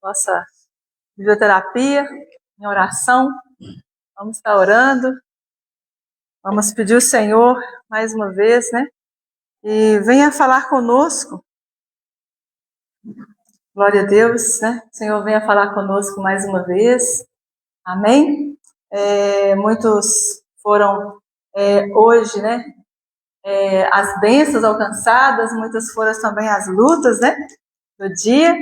Nossa biblioterapia, em oração. Vamos estar orando. Vamos pedir ao Senhor mais uma vez, né? E venha falar conosco. Glória a Deus, né? O Senhor venha falar conosco mais uma vez. Amém? Muitos foram hoje, né? As bênçãos alcançadas, muitas foram também as lutas, né? Do dia.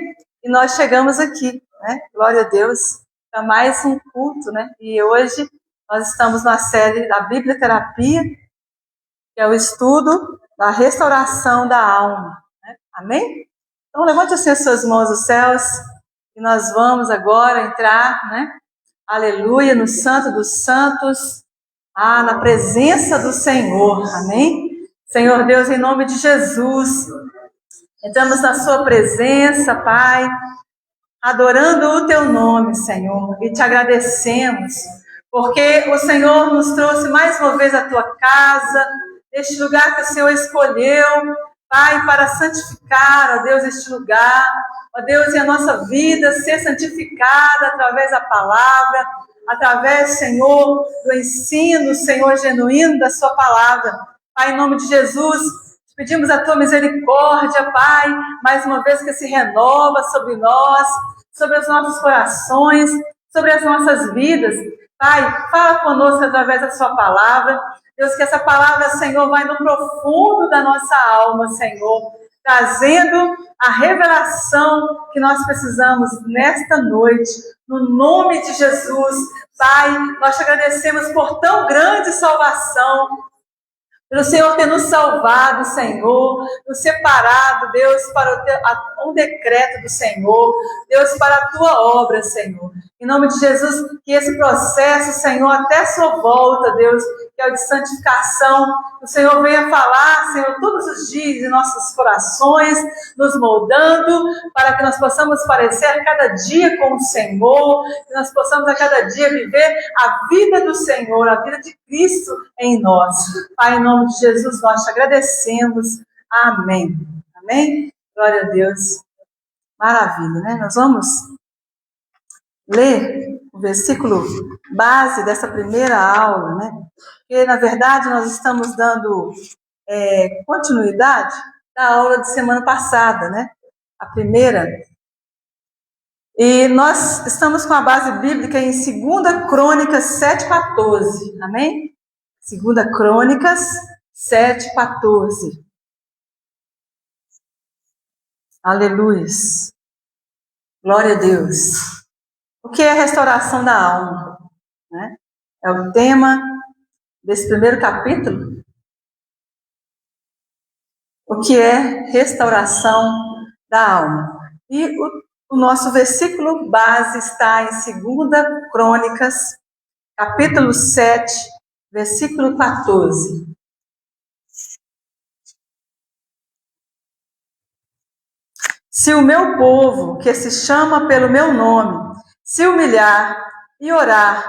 E nós chegamos aqui, né? Glória a Deus, para mais um culto, né? E hoje nós estamos na série da Biblioterapia, que é o estudo da restauração da alma, né? Amém? Então levante assim as suas mãos aos céus e nós vamos agora entrar, né? Aleluia, no Santo dos Santos, na presença do Senhor, amém? Senhor Deus, em nome de Jesus, entramos na sua presença, Pai, adorando o teu nome, Senhor, e te agradecemos, porque o Senhor nos trouxe mais uma vez à tua casa, este lugar que o Senhor escolheu, Pai, para santificar, ó Deus, este lugar, ó Deus, e a nossa vida ser santificada através da palavra, através, Senhor, do ensino, Senhor, genuíno da sua palavra. Pai, em nome de Jesus, pedimos a tua misericórdia, Pai, mais uma vez que se renova sobre nós, sobre os nossos corações, sobre as nossas vidas. Pai, fala conosco através da sua palavra. Deus, que essa palavra, Senhor, vai no profundo da nossa alma, Senhor, trazendo a revelação que nós precisamos nesta noite, no nome de Jesus. Pai, nós te agradecemos por tão grande salvação, pelo Senhor ter nos salvado, Senhor, nos separado, Deus, para um decreto do Senhor, Deus, para a tua obra, Senhor. Em nome de Jesus, que esse processo, Senhor, até a sua volta, Deus, que é o de santificação, o Senhor venha falar, Senhor, todos os dias em nossos corações, nos moldando, para que nós possamos parecer cada dia com o Senhor, que nós possamos a cada dia viver a vida do Senhor, a vida de Cristo em nós. Pai, em nome de Jesus, nós te agradecemos. Amém. Amém? Glória a Deus. Maravilha, né? Nós vamos ler o versículo base dessa primeira aula, né? Porque, na verdade, nós estamos dando continuidade da aula de semana passada, né? A primeira. E nós estamos com a base bíblica em 2 Crônicas 7,14. Amém? 2 Crônicas 7,14. Aleluia. Glória a Deus. O que é a restauração da alma? Né? É o tema desse primeiro capítulo. O que é restauração da alma? E o nosso versículo base está em 2 Crônicas, capítulo 7, versículo 14. Se o meu povo, que se chama pelo meu nome, se humilhar e orar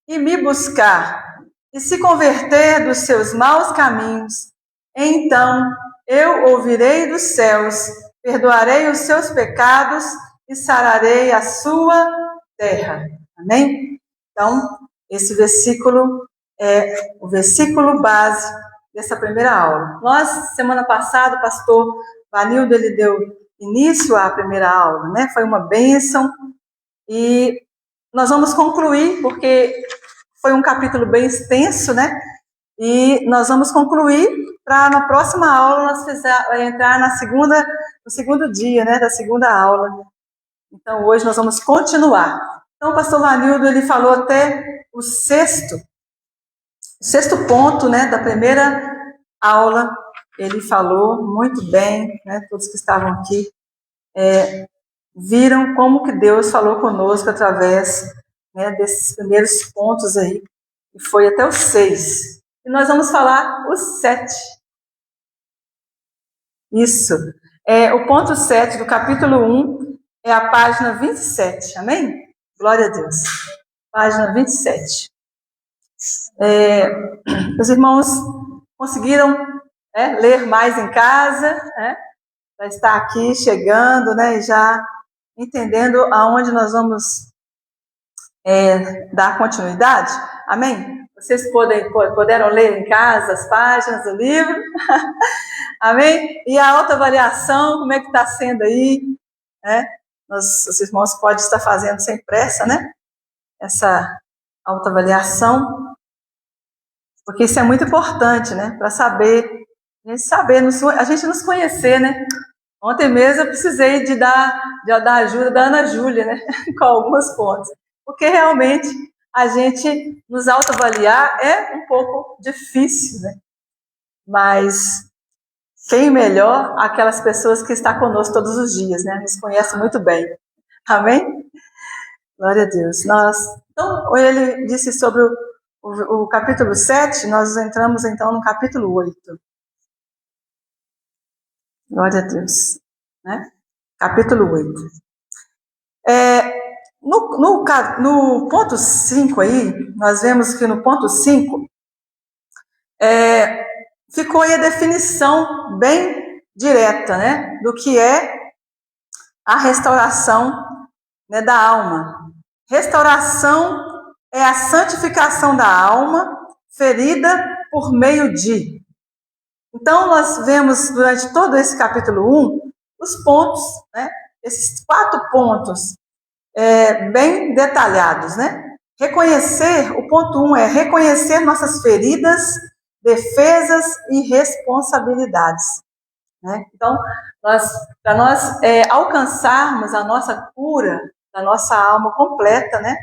e me buscar e se converter dos seus maus caminhos, então eu ouvirei dos céus, perdoarei os seus pecados e sararei a sua terra. Amém? Então, esse versículo é o versículo base dessa primeira aula. Nós, semana passada, o pastor Vanildo, ele deu início à primeira aula, né? Foi uma bênção e nós vamos concluir, porque foi um capítulo bem extenso, né? E nós vamos concluir para na próxima aula nós entrar no segundo dia, né? Da segunda aula. Então hoje nós vamos continuar. Então o pastor Vanildo, ele falou até o sexto ponto, né? Da primeira aula. Ele falou muito bem, né? Todos que estavam aqui viram como que Deus falou conosco através, né, desses primeiros pontos aí, e foi até os 6. E nós vamos falar os 7. Isso. O ponto 7 do capítulo 1 é a página 27. Amém? Glória a Deus. Página 27. Os irmãos conseguiram ler mais em casa, né? Já está aqui chegando, né? E já entendendo aonde nós vamos dar continuidade. Amém? Vocês puderam ler em casa as páginas do livro? Amém? E a autoavaliação, como é que está sendo aí? Os irmãos podem estar fazendo sem pressa, né? Essa autoavaliação, porque isso é muito importante, né? Para a gente nos conhecer, né? Ontem mesmo eu precisei de dar ajuda da Ana Júlia, né? Com alguns pontos. Porque realmente a gente nos autoavaliar é um pouco difícil, né? Mas quem melhor? Aquelas pessoas que estão conosco todos os dias, né? Nos conhecem muito bem. Amém? Glória a Deus. Então, ele disse sobre o capítulo 7, nós entramos então no capítulo 8. Glória a Deus. Né? Capítulo 8. No ponto 5 aí, nós vemos que no ponto 5 ficou aí a definição bem direta, né, do que é a restauração, né, da alma. Restauração é a santificação da alma ferida por meio de. Então, nós vemos durante todo esse capítulo 1 os pontos, né, esses 4 pontos bem detalhados, né? Reconhecer, o ponto 1 é reconhecer nossas feridas, defesas e responsabilidades. Né? Então, para nós alcançarmos a nossa cura da nossa alma completa, né?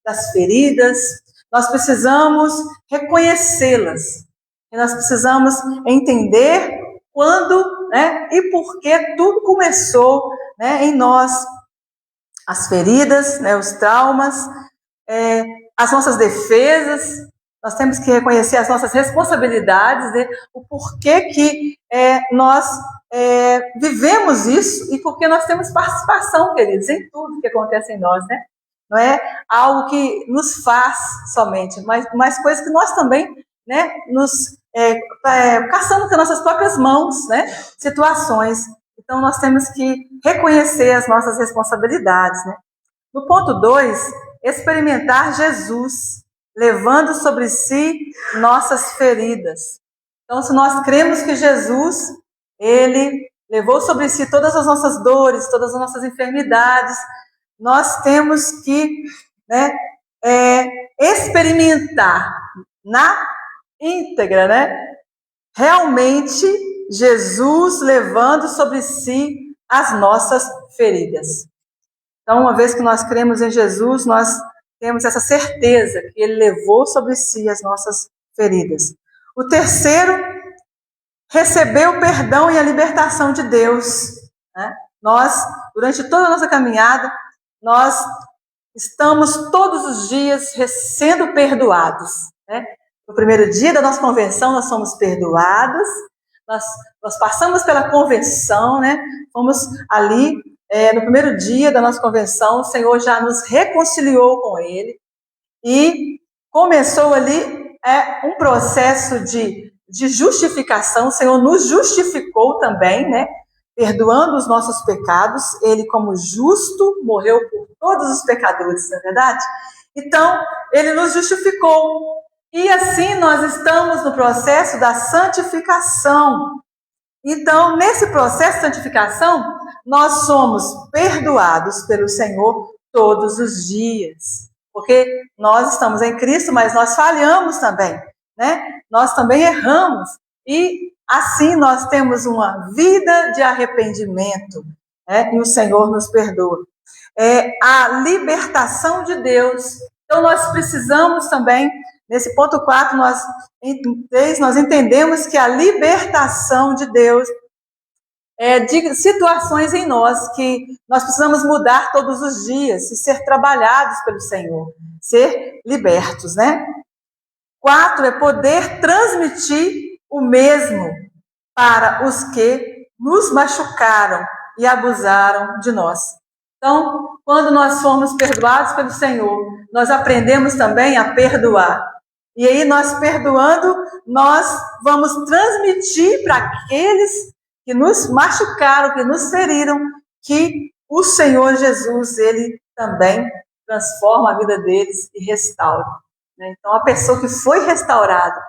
Das feridas, nós precisamos reconhecê-las. E nós precisamos entender quando, né, e por que tudo começou, né, em nós. As feridas, né, os traumas, as nossas defesas, nós temos que reconhecer as nossas responsabilidades, né, o porquê que nós vivemos isso e porque nós temos participação, queridos, em tudo que acontece em nós, né? Não é algo que nos faz somente, mas coisas que nós também, né, nos caçamos com as nossas próprias mãos, né, situações. Então, nós temos que reconhecer as nossas responsabilidades, né? No ponto 2, experimentar Jesus, levando sobre si nossas feridas. Então, se nós cremos que Jesus, ele levou sobre si todas as nossas dores, todas as nossas enfermidades, nós temos que, né, experimentar na íntegra, né, realmente Jesus levando sobre si as nossas feridas. Então, uma vez que nós cremos em Jesus, nós temos essa certeza que ele levou sobre si as nossas feridas. O terceiro, receber o perdão e a libertação de Deus. Né? Nós, durante toda a nossa caminhada, nós estamos todos os dias sendo perdoados. Né? No primeiro dia da nossa conversão, nós somos perdoados. Nós passamos pela convenção, né? Fomos ali, no primeiro dia da nossa convenção, o Senhor já nos reconciliou com Ele e começou ali um processo de justificação. O Senhor nos justificou também, né? Perdoando os nossos pecados. Ele, como justo, morreu por todos os pecadores, não é verdade? Então, Ele nos justificou. E assim nós estamos no processo da santificação. Então, nesse processo de santificação, nós somos perdoados pelo Senhor todos os dias. Porque nós estamos em Cristo, mas nós falhamos também, né? Nós também erramos. E assim nós temos uma vida de arrependimento, né? E o Senhor nos perdoa. A libertação de Deus. Então, nós precisamos também. Nesse ponto 4, nós entendemos que a libertação de Deus de situações em nós que nós precisamos mudar todos os dias e ser trabalhados pelo Senhor, ser libertos, né? 4 é poder transmitir o mesmo para os que nos machucaram e abusaram de nós. Então, quando nós formos perdoados pelo Senhor, nós aprendemos também a perdoar. E aí, nós perdoando, nós vamos transmitir para aqueles que nos machucaram, que nos feriram, que o Senhor Jesus, ele também transforma a vida deles e restaura. Né? Então, a pessoa que foi restaurada,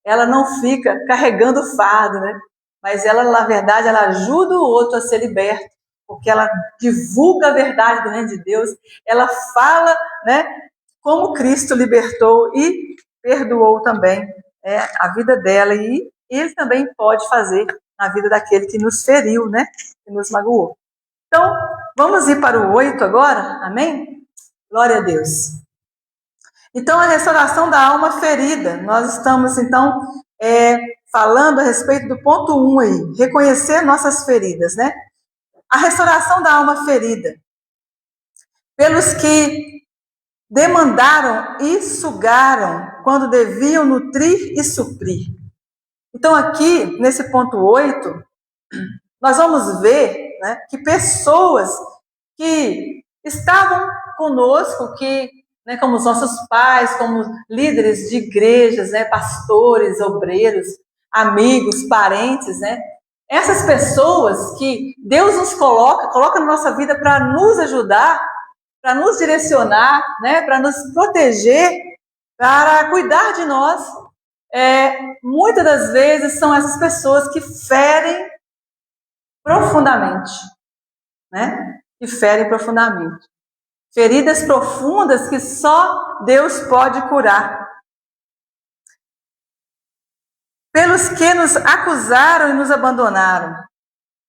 ela não fica carregando o fardo, né? Mas ela, na verdade, ela ajuda o outro a ser liberto, porque ela divulga a verdade do reino de Deus, ela fala, né, como Cristo libertou e perdoou também a vida dela, e ele também pode fazer na vida daquele que nos feriu, né, que nos magoou. Então, vamos ir para o 8 agora, amém? Glória a Deus. Então, a restauração da alma ferida, nós estamos, então, falando a respeito do ponto 1 aí, reconhecer nossas feridas, né? A restauração da alma ferida, pelos que demandaram e sugaram quando deviam nutrir e suprir. Então, aqui, nesse ponto 8, nós vamos ver, né, que pessoas que estavam conosco, que, né, como os nossos pais, como líderes de igrejas, né, pastores, obreiros, amigos, parentes, né, essas pessoas que Deus nos coloca na nossa vida para nos ajudar, para nos direcionar, né, para nos proteger, para cuidar de nós, muitas das vezes são essas pessoas que ferem profundamente, né? Que ferem profundamente. Feridas profundas que só Deus pode curar. Pelos que nos acusaram e nos abandonaram.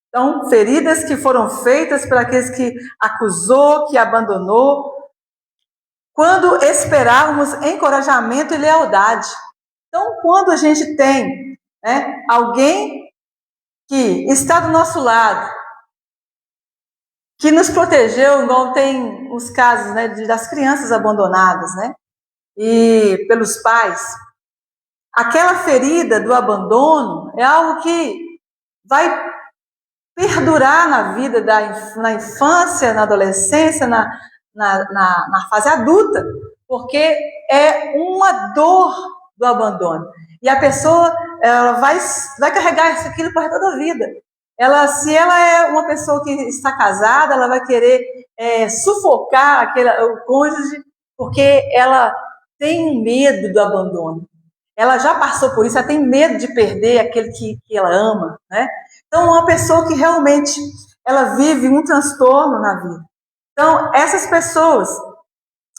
Então, feridas que foram feitas por aqueles que acusou, que abandonou, quando esperávamos encorajamento e lealdade. Então, quando a gente tem, né, alguém que está do nosso lado, que nos protegeu, igual tem os casos, né, das crianças abandonadas, né, e pelos pais, aquela ferida do abandono é algo que vai perdurar na vida, na infância, na adolescência, na fase adulta, porque é uma dor do abandono. E a pessoa, ela vai carregar aquilo para toda a vida. Se ela é uma pessoa que está casada, ela vai querer sufocar o cônjuge, porque ela tem medo do abandono. Ela já passou por isso, ela tem medo de perder aquele que ela ama, né? Então, uma pessoa que realmente ela vive um transtorno na vida. Então, essas pessoas,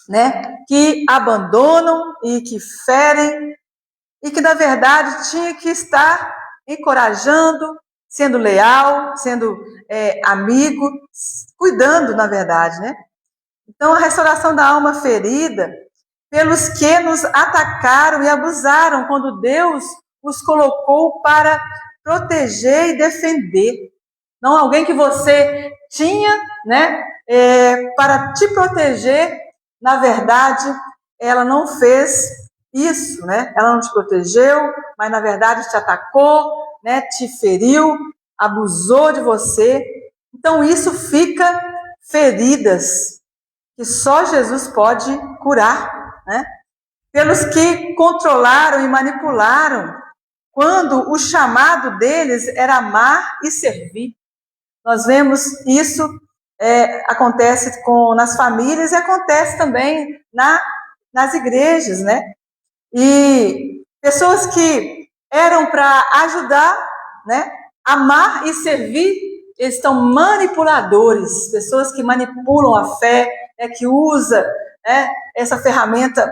né, que abandonam e que ferem, e que, na verdade, tinha que estar encorajando, sendo leal, sendo amigo, cuidando, na verdade, né? Então, a restauração da alma ferida, pelos que nos atacaram e abusaram, quando Deus os colocou para proteger e defender. Não alguém que você tinha, né, para te proteger, na verdade, ela não fez isso, né? Ela não te protegeu, mas na verdade te atacou, né, te feriu, abusou de você. Então isso fica feridas que só Jesus pode curar, né? Pelos que controlaram e manipularam, quando o chamado deles era amar e servir. Nós vemos isso acontece nas famílias e acontece também nas igrejas, né? E pessoas que eram para ajudar, né, amar e servir, eles estão manipuladores, pessoas que manipulam a fé, que usa essa ferramenta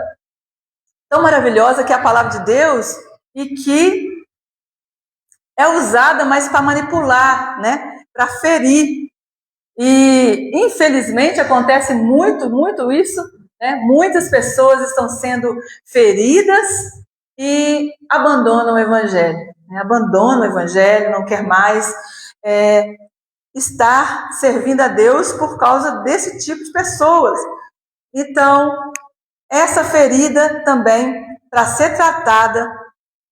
tão maravilhosa que é a palavra de Deus e que é usada mais para manipular, né, para ferir. E infelizmente acontece muito, muito isso, né? Muitas pessoas estão sendo feridas e abandonam o evangelho, né? Abandonam o evangelho, não quer mais estar servindo a Deus por causa desse tipo de pessoas. Então, essa ferida também, para ser tratada,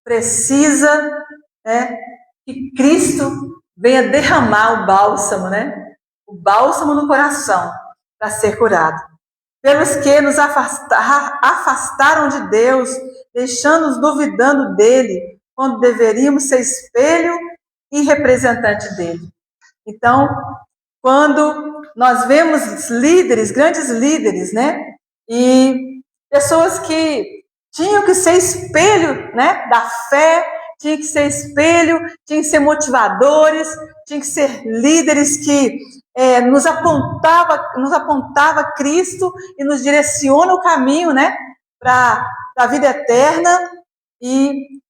precisa, né, que Cristo venha derramar o bálsamo, né? O bálsamo no coração para ser curado. Pelos que nos afastaram de Deus, deixando-nos duvidando dele, quando deveríamos ser espelho e representante dele. Então, quando nós vemos líderes, grandes líderes, né? E pessoas que tinham que ser espelho, né, da fé, tinham que ser espelho, tinham que ser motivadores, tinham que ser líderes que nos apontava Cristo e nos direciona o caminho, né, para a vida eterna. E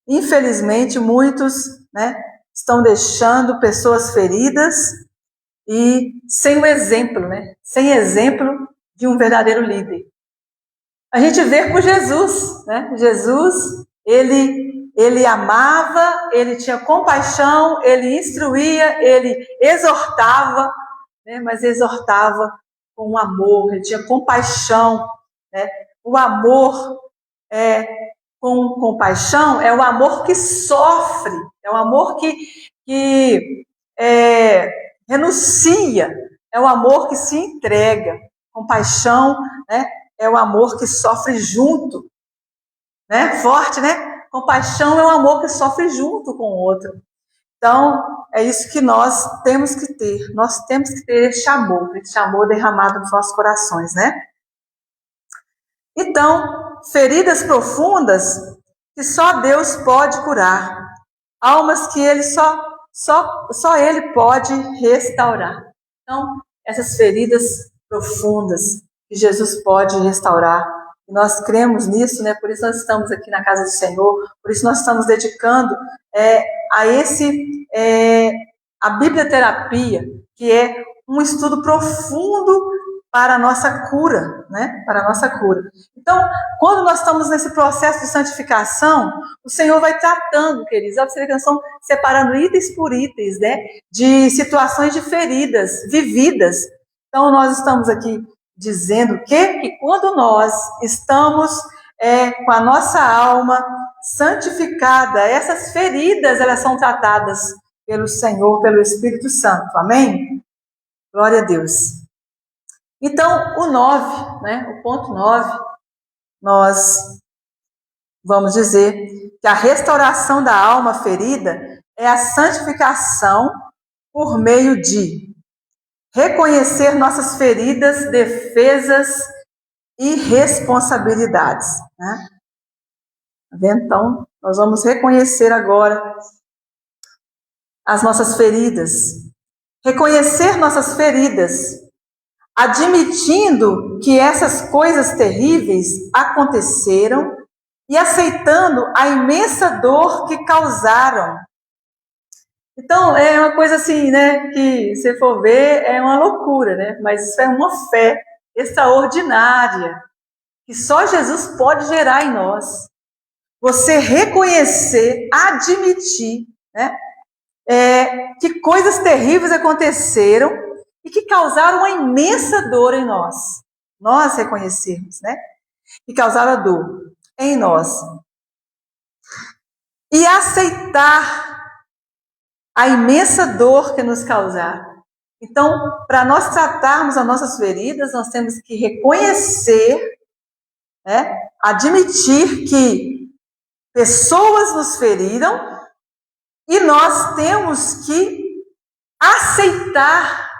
infelizmente muitos, né, estão deixando pessoas feridas e sem o exemplo, né, sem exemplo de um verdadeiro líder. A gente vê com Jesus, né? Jesus, ele amava, ele tinha compaixão, ele instruía, ele exortava, né? Mas exortava com amor, ele tinha compaixão, né? O amor com compaixão é o amor que sofre, é o amor que renuncia, é o amor que se entrega. Compaixão, né? É o amor que sofre junto, né? Forte, né? Compaixão é o amor que sofre junto com o outro. Então, é isso que nós temos que ter. Nós temos que ter esse amor derramado nos nossos corações, né? Então, feridas profundas que só Deus pode curar. Almas que Ele só Ele pode restaurar. Então, essas feridas profundas que Jesus pode restaurar. E nós cremos nisso, né? Por isso nós estamos aqui na casa do Senhor, por isso nós estamos dedicando a biblioterapia, que é um estudo profundo para a nossa cura, né? Para a nossa cura. Então, quando nós estamos nesse processo de santificação, o Senhor vai tratando, queridos, a observação, separando itens por itens, né? De situações de feridas vividas. Então, nós estamos aqui dizendo que quando nós estamos com a nossa alma santificada, essas feridas, elas são tratadas pelo Senhor, pelo Espírito Santo. Amém? Glória a Deus. Então, o 9, né, o ponto 9, nós vamos dizer que a restauração da alma ferida é a santificação por meio de reconhecer nossas feridas, defesas e responsabilidades. Né? Então, nós vamos reconhecer agora as nossas feridas. Reconhecer nossas feridas, admitindo que essas coisas terríveis aconteceram e aceitando a imensa dor que causaram. Então, é uma coisa assim, né, que se for ver, é uma loucura, né, mas isso é uma fé extraordinária, que só Jesus pode gerar em nós. Você reconhecer, admitir, né, que coisas terríveis aconteceram e que causaram uma imensa dor em nós. Nós reconhecermos, né, que causaram a dor em nós. E aceitar a imensa dor que nos causaram. Então, para nós tratarmos as nossas feridas, nós temos que reconhecer, né, admitir que pessoas nos feriram e nós temos que aceitar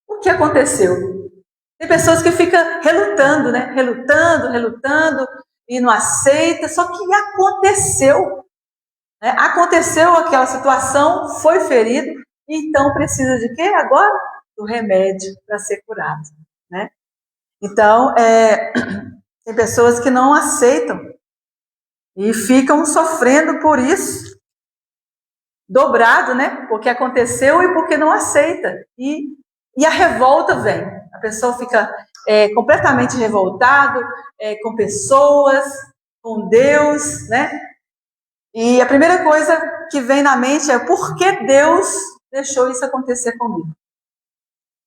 o que aconteceu. Tem pessoas que ficam relutando, né? Relutando e não aceita, só que aconteceu. Né? Aconteceu aquela situação, foi ferido, então precisa de quê agora? Do remédio para ser curado. Né? Então, tem pessoas que não aceitam e ficam sofrendo por isso, dobrado, né? Porque aconteceu e porque não aceita. E a revolta vem. A pessoa fica completamente revoltado com pessoas, com Deus, né? E a primeira coisa que vem na mente é por que Deus deixou isso acontecer comigo?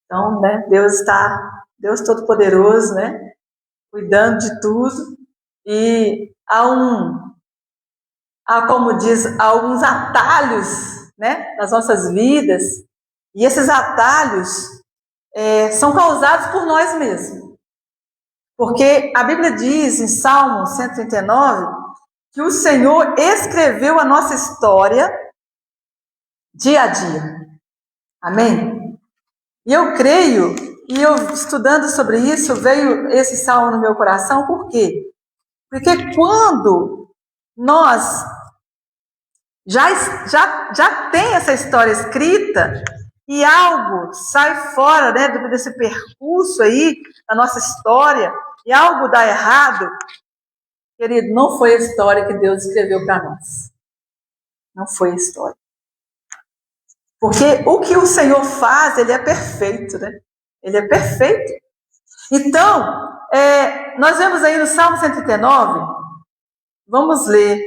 Então, né? Deus Todo-Poderoso, né? Cuidando de tudo. E como diz, alguns atalhos, né, nas nossas vidas, e esses atalhos são causados por nós mesmos. Porque a Bíblia diz em Salmo 139 que o Senhor escreveu a nossa história dia a dia. Amém? E eu creio, e eu estudando sobre isso, veio esse salmo no meu coração, por quê? Porque quando nós já tem essa história escrita e algo sai fora, né, desse percurso aí, da nossa história, e algo dá errado, querido, não foi a história que Deus escreveu para nós. Não foi a história. Porque o que o Senhor faz, Ele é perfeito, né? Ele é perfeito. Então, nós vemos aí no Salmo 139, vamos ler,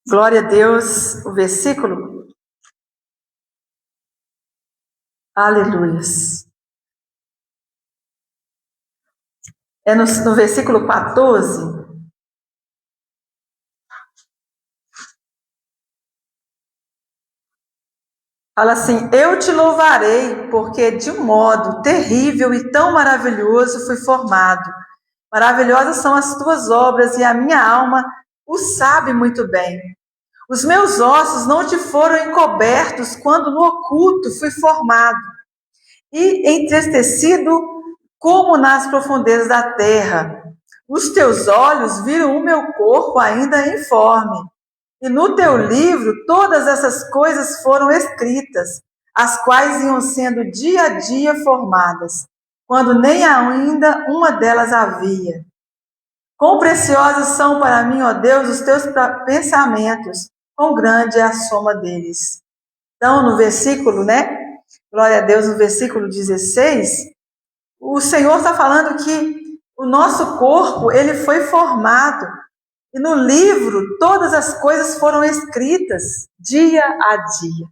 glória a Deus, o versículo. Aleluias. É no versículo 14. Fala assim: eu te louvarei, porque de um modo terrível e tão maravilhoso fui formado. Maravilhosas são as tuas obras, e a minha alma o sabe muito bem. Os meus ossos não te foram encobertos quando no oculto fui formado, e entristecido como nas profundezas da terra. Os teus olhos viram o meu corpo ainda informe. E no teu livro todas essas coisas foram escritas, as quais iam sendo dia a dia formadas, quando nem ainda uma delas havia. Quão preciosos são para mim, ó Deus, os teus pensamentos, quão grande é a soma deles. Então, no versículo, né? Glória a Deus, no versículo 16, o Senhor está falando que o nosso corpo, ele foi formado. E no livro, todas as coisas foram escritas, dia a dia.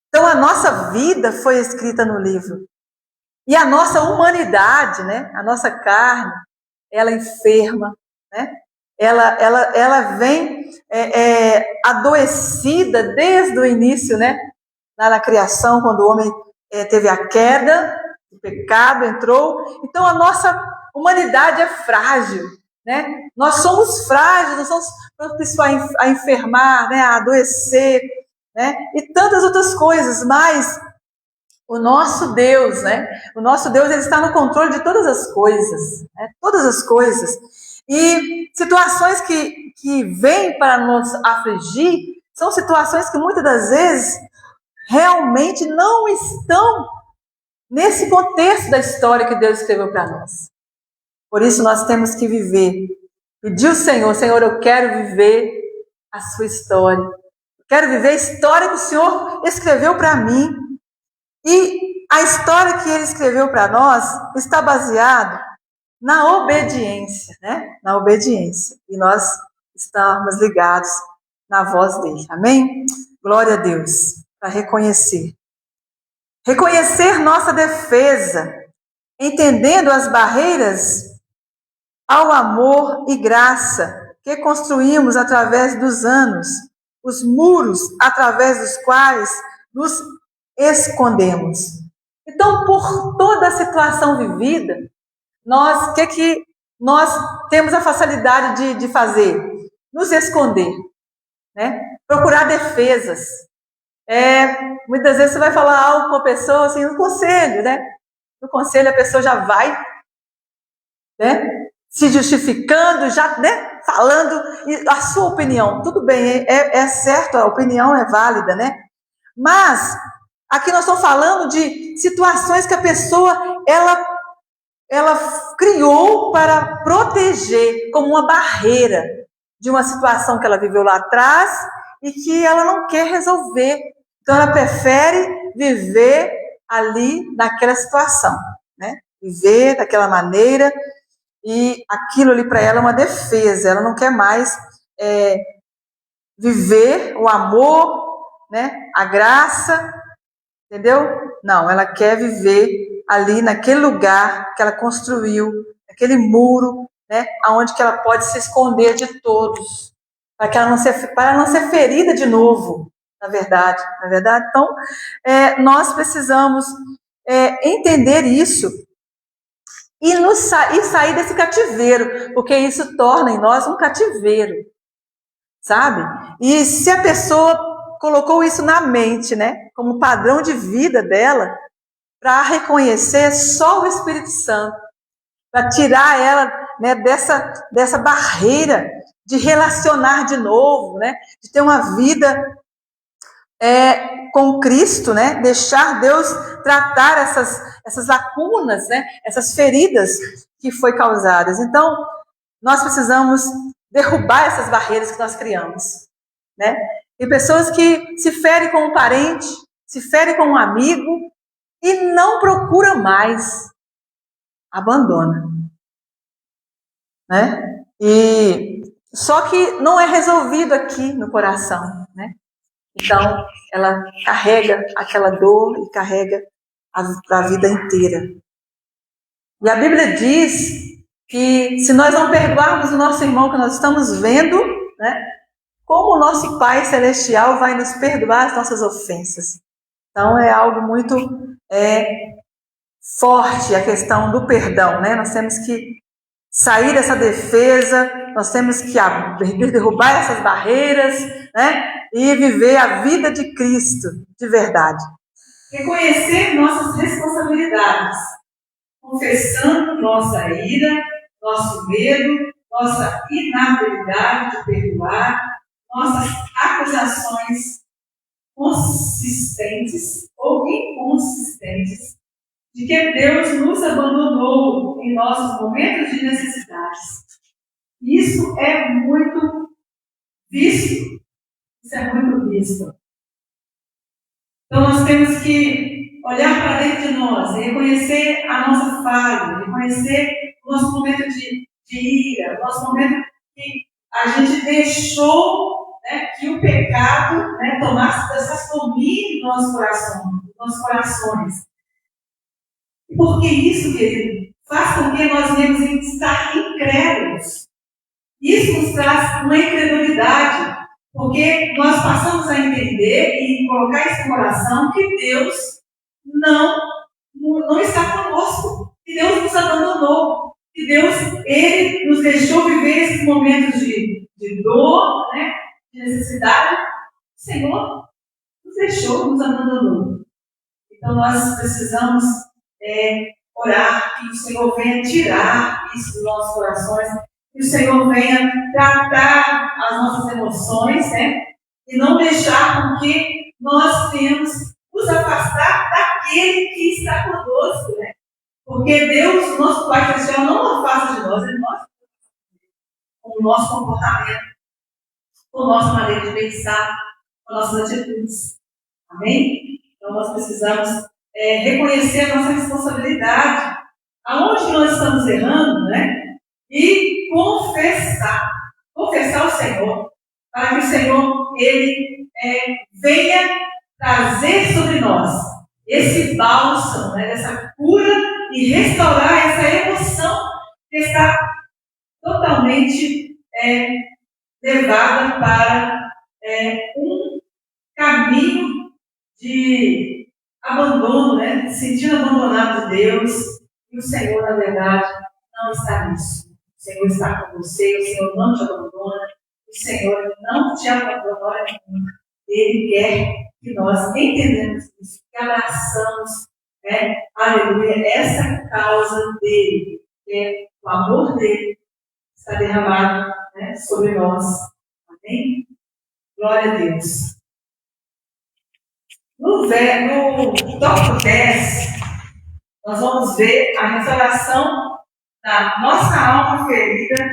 Então, a nossa vida foi escrita no livro. E a nossa humanidade, né? A nossa carne, ela enferma, né? Ela vem adoecida desde o início, né? Lá na criação, quando o homem teve a queda, o pecado entrou. Então, a nossa humanidade é frágil. Né? Nós somos frágeis, nós somos propícios a enfermar, né? A adoecer, né? E tantas outras coisas, mas o nosso Deus, né? O nosso Deus, ele está no controle de todas as coisas, né? Todas as coisas. E situações que vêm para nos afligir são situações que muitas das vezes realmente não estão nesse contexto da história que Deus escreveu para nós. Por isso nós temos que viver. Pedir ao Senhor: Senhor, eu quero viver a sua história. Eu quero viver a história que o Senhor escreveu para mim. E a história que Ele escreveu para nós está baseada na obediência, né? Na obediência. E nós estamos ligados na voz dEle. Amém? Glória a Deus. Para reconhecer. Reconhecer nossa defesa, entendendo as barreiras ao amor e graça que construímos através dos anos, os muros através dos quais nos escondemos. Então, por toda a situação vivida, nós temos a facilidade de fazer? Nos esconder, né? Procurar defesas. Muitas vezes você vai falar algo com a pessoa, assim, no conselho, né? No conselho a pessoa já vai, né? Se justificando, já, né, falando a sua opinião. Tudo bem, é certo, a opinião é válida, né? Mas aqui nós estamos falando de situações que a pessoa ela criou para proteger, como uma barreira de uma situação que ela viveu lá atrás e que ela não quer resolver. Então ela prefere viver ali naquela situação, né? Viver daquela maneira. E aquilo ali para ela é uma defesa, ela não quer mais viver o amor, né, a graça, entendeu? Não, ela quer viver ali naquele lugar que ela construiu, naquele muro, né, onde que ela pode se esconder de todos, para ela não ser ferida de novo, na verdade. Então, nós precisamos entender isso. E sair desse cativeiro, porque isso torna em nós um cativeiro, sabe? E se a pessoa colocou isso na mente, né? como padrão de vida dela, para reconhecer só o Espírito Santo, para tirar ela, né, dessa barreira de relacionar de novo, né, de ter uma vida com Cristo, né, deixar Deus tratar essas lacunas, né, essas feridas que foi causadas. Então, nós precisamos derrubar essas barreiras que nós criamos, né? Tem pessoas que se ferem com um parente, se ferem com um amigo e não procura mais, abandona, né? E só que não é resolvido aqui no coração, né? Então, ela carrega aquela dor e carrega a vida inteira. E a Bíblia diz que se nós não perdoarmos o nosso irmão que nós estamos vendo, né, como o nosso Pai Celestial vai nos perdoar as nossas ofensas. Então, é algo muito forte a questão do perdão, né? Nós temos que sair dessa defesa, nós temos que derrubar essas barreiras, né? E viver a vida de Cristo, de verdade. Reconhecer nossas responsabilidades, confessando nossa ira, nosso medo, nossa inabilidade de perdoar, nossas acusações consistentes ou inconsistentes de que Deus nos abandonou em nossos momentos de necessidades. Isso é muito visto. Isso é muito visto. Então nós temos que olhar para dentro de nós, reconhecer a nossa falha, reconhecer o nosso momento de ira, o nosso momento que a gente deixou, né, que o pecado, né, tomasse domínio nos nossos corações. Porque isso, querido, faz com que nós venhamos a estar incrédulos. Isso nos traz uma incredulidade, porque nós passamos a entender e colocar isso no coração que Deus não está conosco, que Deus nos abandonou, que Deus, Ele nos deixou viver esses momentos de dor, né, de necessidade. O Senhor nos deixou, nos abandonou. Então nós precisamos orar, que o Senhor venha tirar isso dos nossos corações, que o Senhor venha tratar as nossas emoções, né? E não deixar com que nós tenhamos nos afastar daquele que está conosco, né? Porque Deus, o nosso Pai Celestial, não afasta de nós, Ele mostra com o nosso comportamento, com a nossa maneira de pensar, com as nossas atitudes. Amém? Então nós precisamos reconhecer a nossa responsabilidade, aonde nós estamos errando, né? E confessar ao Senhor, para que o Senhor, Ele venha trazer sobre nós esse bálsamo, né, dessa cura e restaurar essa emoção que está totalmente levada para um caminho de abandono, né? Se sentindo abandonado de Deus, e o Senhor, na verdade, não está nisso. O Senhor está com você, o Senhor não te abandona, o Senhor não te abandona nunca. Ele quer que nós entendamos isso, que abraçamos, né? Aleluia, essa causa dele, que é o amor dele, está derramado, né, sobre nós. Amém? Glória a Deus. No tópico 10, nós vamos ver a restauração da nossa alma ferida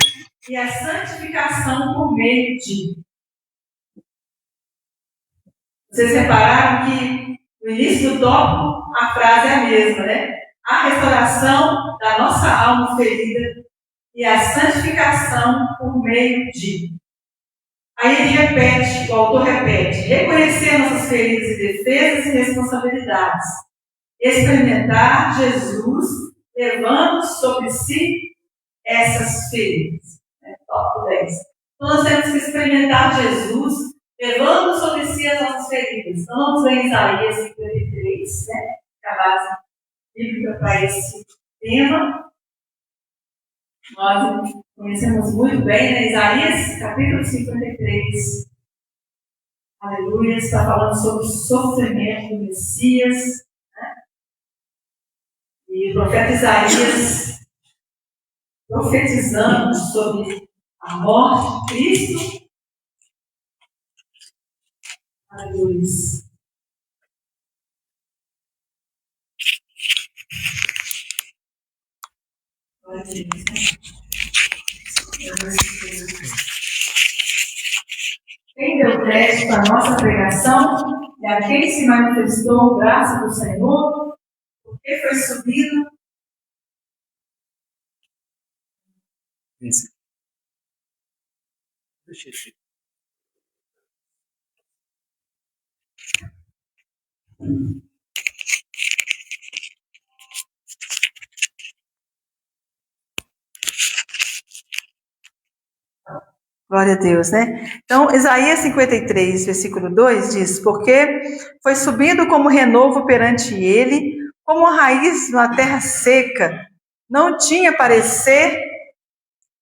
e a santificação por meio de. Vocês repararam que no início do tópico a frase é a mesma, né? A restauração da nossa alma ferida e a santificação por meio de. Aí ele repete, o autor repete, reconhecer nossas feridas e defesas e responsabilidades, experimentar Jesus levando sobre si essas feridas. Tópico 10. Então nós temos que experimentar Jesus levando sobre si as nossas feridas. Então vamos ler Isaías 53, né? Que é a base bíblica para esse tema. Nós conhecemos muito bem, né? Isaías capítulo 53. Aleluia, está falando sobre o sofrimento do Messias, né? E o profeta Isaías profetizando sobre a morte de Cristo. Aleluia. Glória a Deus. Quem deu crédito à nossa pregação e a quem se manifestou o braço do Senhor, porque foi subido. Isso. Glória a Deus, né? Então, Isaías 53, versículo 2 diz: porque foi subido como renovo perante ele, como raiz numa terra seca, não tinha parecer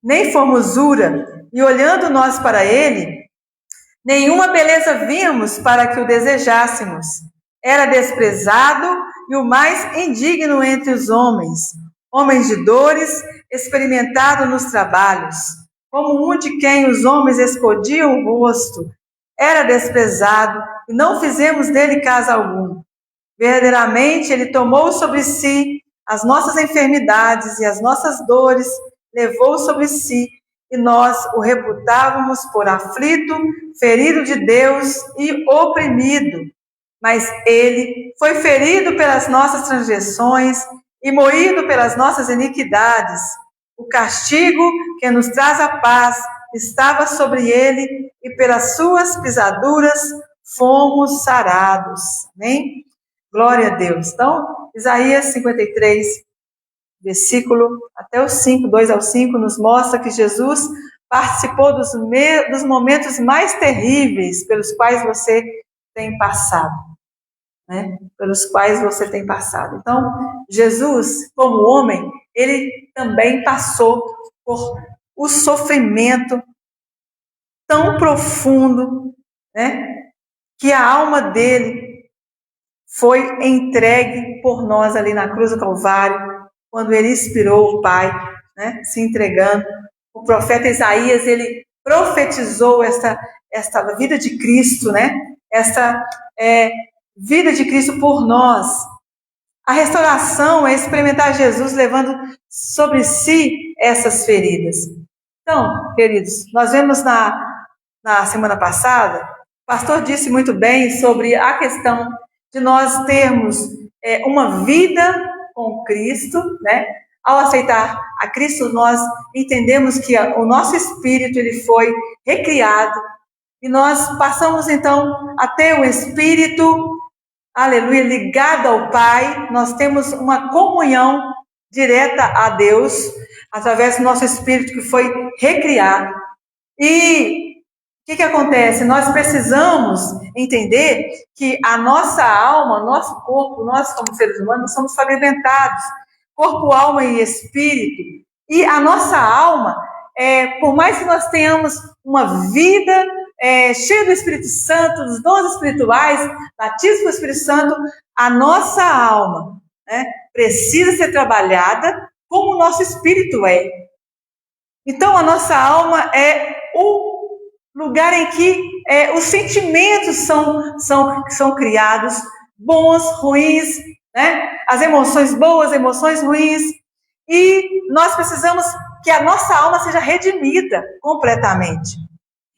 nem formosura, e olhando nós para ele, nenhuma beleza vimos para que o desejássemos. Era desprezado e o mais indigno entre os homens, homens de dores, experimentado nos trabalhos, como um de quem os homens escondiam o rosto. Era desprezado e não fizemos dele caso algum. Verdadeiramente ele tomou sobre si as nossas enfermidades e as nossas dores, levou sobre si, e nós o reputávamos por aflito, ferido de Deus e oprimido. Mas ele foi ferido pelas nossas transgressões e moído pelas nossas iniquidades. O castigo que nos traz a paz estava sobre ele, e pelas suas pisaduras fomos sarados. Amém? Glória a Deus. Então, Isaías 53, versículo até o 5, 2 ao 5, nos mostra que Jesus participou dos momentos mais terríveis pelos quais você tem passado, né? Pelos quais você tem passado. Então, Jesus, como homem, ele também passou por o sofrimento tão profundo, né? Que a alma dele foi entregue por nós ali na cruz do Calvário, quando ele inspirou o Pai, né, se entregando. O profeta Isaías, ele profetizou esta vida de Cristo, né, esta vida de Cristo por nós. A restauração é experimentar Jesus levando sobre si essas feridas. Então, queridos, nós vemos na semana passada, o pastor disse muito bem sobre a questão de nós termos uma vida com Cristo, né? Ao aceitar a Cristo, nós entendemos que o nosso espírito ele foi recriado e nós passamos então a ter o espírito, aleluia, ligado ao Pai. Nós temos uma comunhão direta a Deus através do nosso espírito que foi recriado. E o que acontece? Nós precisamos entender que a nossa alma, nosso corpo, nós como seres humanos somos fragmentados, corpo, alma e espírito. E a nossa alma, por mais que nós tenhamos uma vida cheia do Espírito Santo, dos dons espirituais, batismo do Espírito Santo, a nossa alma, né, precisa ser trabalhada como o nosso espírito é. Então, a nossa alma é o lugar em que os sentimentos são criados, bons, ruins, né? As emoções boas, emoções ruins. E nós precisamos que a nossa alma seja redimida completamente.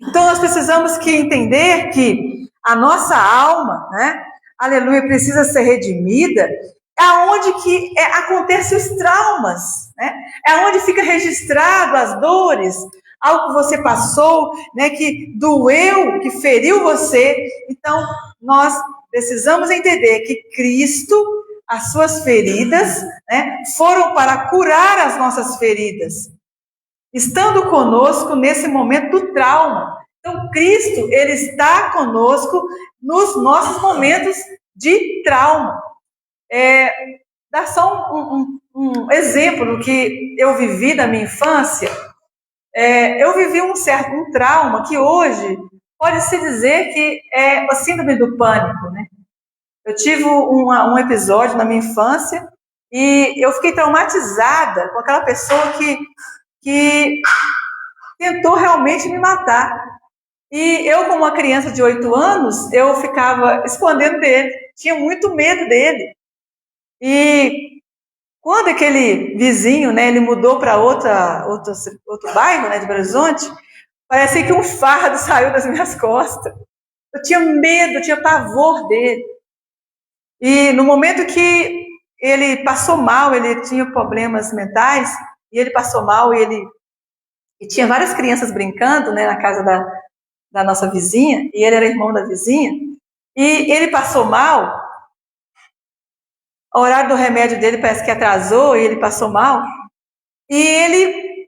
Então, nós precisamos entender que a nossa alma, né? Aleluia, precisa ser redimida, aonde que acontecem os traumas, né? É onde fica registrado as dores, algo que você passou, né, que doeu, que feriu você. Então, nós precisamos entender que Cristo, as suas feridas, né, foram para curar as nossas feridas, estando conosco nesse momento do trauma. Então, Cristo, ele está conosco nos nossos momentos de trauma. Dá só um exemplo do que eu vivi na minha infância. Eu vivi um trauma que hoje, pode-se dizer que é a síndrome do pânico, né? Eu tive um episódio na minha infância e eu fiquei traumatizada com aquela pessoa que tentou realmente me matar. E eu, como uma criança de 8 anos, eu ficava escondendo dele, tinha muito medo dele. E quando aquele vizinho, né, ele mudou para outro bairro, né, de Belo Horizonte, parecia que um fardo saiu das minhas costas. Eu tinha medo, eu tinha pavor dele. E no momento que ele passou mal, ele tinha problemas mentais, e ele passou mal, e tinha várias crianças brincando, né, na casa da nossa vizinha, e ele era irmão da vizinha, e ele passou mal, o horário do remédio dele parece que atrasou, e ele passou mal, e ele